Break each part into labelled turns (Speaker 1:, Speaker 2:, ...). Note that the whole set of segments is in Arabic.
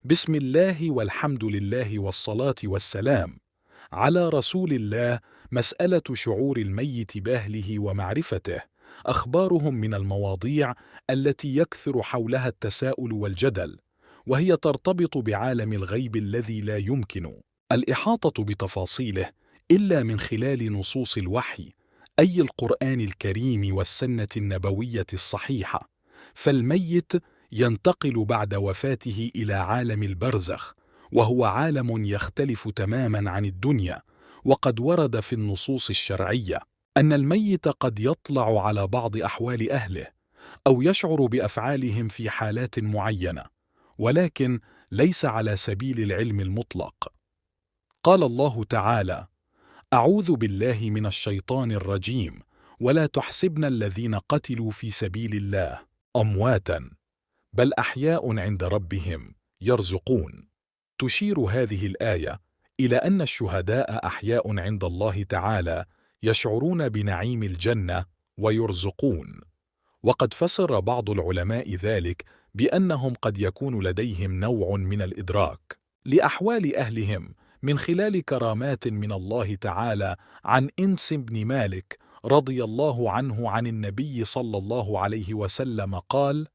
Speaker 1: بسم الله والحمد لله والصلاة والسلام على رسول الله. مسألة شعور الميت بأهله ومعرفته. أخبارهم من المواضيع التي يكثر حولها التساؤل والجدل، وهي ترتبط بعالم الغيب الذي لا يمكن الإحاطة بتفاصيله إلا من خلال نصوص الوحي، أي القرآن الكريم والسنة النبوية الصحيحة. فالميت ينتقل بعد وفاته إلى عالم البرزخ، وهو عالم يختلف تماما عن الدنيا. وقد ورد في النصوص الشرعية أن الميت قد يطلع على بعض أحوال أهله أو يشعر بأفعالهم في حالات معينة، ولكن ليس على سبيل العلم المطلق. قال الله تعالى: أعوذ بالله من الشيطان الرجيم، ولا تحسبن الذين قتلوا في سبيل الله أمواتا بل أحياء عند ربهم يرزقون. تشير هذه الآية إلى أن الشهداء أحياء عند الله تعالى، يشعرون بنعيم الجنة ويرزقون. وقد فسر بعض العلماء ذلك بأنهم قد يكون لديهم نوع من الإدراك لأحوال أهلهم من خلال كرامات من الله تعالى. عن إنس بن مالك رضي الله عنه عن النبي صلى الله عليه وسلم قال: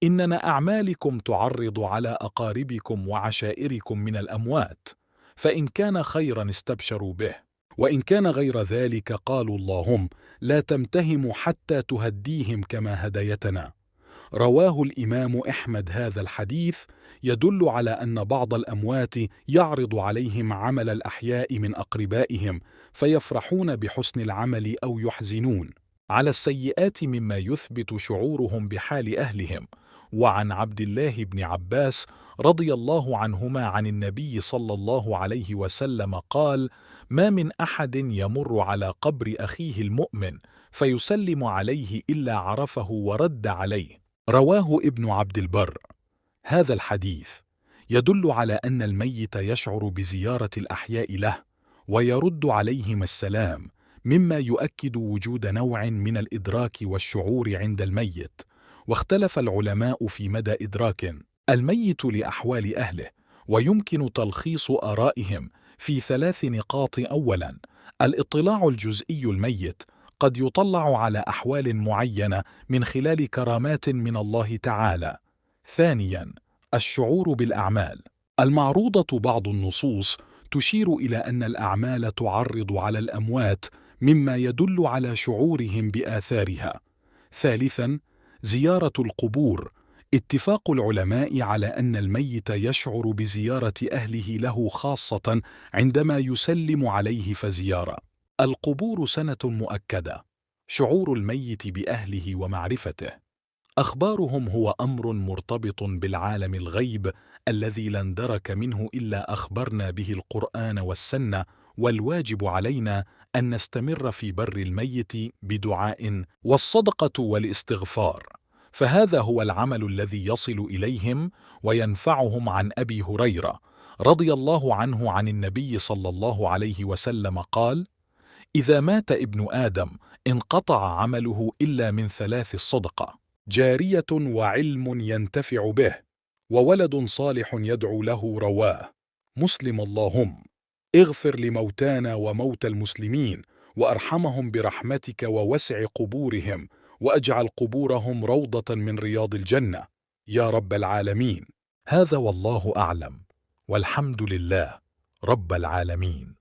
Speaker 1: إن أعمالكم تعرض على أقاربكم وعشائركم من الأموات، فإن كان خيرا استبشروا به، وإن كان غير ذلك قالوا اللهم لا تمتهم حتى تهديهم كما هديتنا. رواه الإمام أحمد. هذا الحديث يدل على أن بعض الأموات يعرض عليهم عمل الأحياء من أقربائهم، فيفرحون بحسن العمل أو يحزنون على السيئات، مما يثبت شعورهم بحال أهلهم. وعن عبد الله بن عباس رضي الله عنهما عن النبي صلى الله عليه وسلم قال: ما من أحد يمر على قبر أخيه المؤمن فيسلم عليه إلا عرفه ورد عليه. رواه ابن عبد البر. هذا الحديث يدل على أن الميت يشعر بزيارة الأحياء له ويرد عليهم السلام، مما يؤكد وجود نوع من الإدراك والشعور عند الميت. واختلف العلماء في مدى إدراك الميت لأحوال أهله، ويمكن تلخيص آرائهم في 3 نقاط. أولا، الاطلاع الجزئي. الميت قد يطلع على أحوال معينة من خلال كرامات من الله تعالى. ثانيا، الشعور بالأعمال المعروضة. بعض النصوص تشير إلى أن الأعمال تعرض على الأموات، مما يدل على شعورهم بآثارها. ثالثا، زيارة القبور. اتفاق العلماء على أن الميت يشعر بزيارة أهله له خاصة عندما يسلم عليه. فزيارة القبور سنة مؤكدة. شعور الميت بأهله ومعرفته. أخبارهم هو أمر مرتبط بالعالم الغيب الذي لا ندرك منه إلا أخبرنا به القرآن والسنة، والواجب علينا أن نستمر في بر الميت بدعاء والصدقة والاستغفار، فهذا هو العمل الذي يصل إليهم وينفعهم. عن أبي هريرة رضي الله عنه عن النبي صلى الله عليه وسلم قال: إذا مات ابن آدم انقطع عمله إلا من 3: الصدقة جارية، وعلم ينتفع به، وولد صالح يدعو له. رواه مسلم. اللهم اغفر لموتانا وموتى المسلمين، وأرحمهم برحمتك، ووسع قبورهم، وأجعل قبورهم روضة من رياض الجنة يا رب العالمين. هذا والله أعلم، والحمد لله رب العالمين.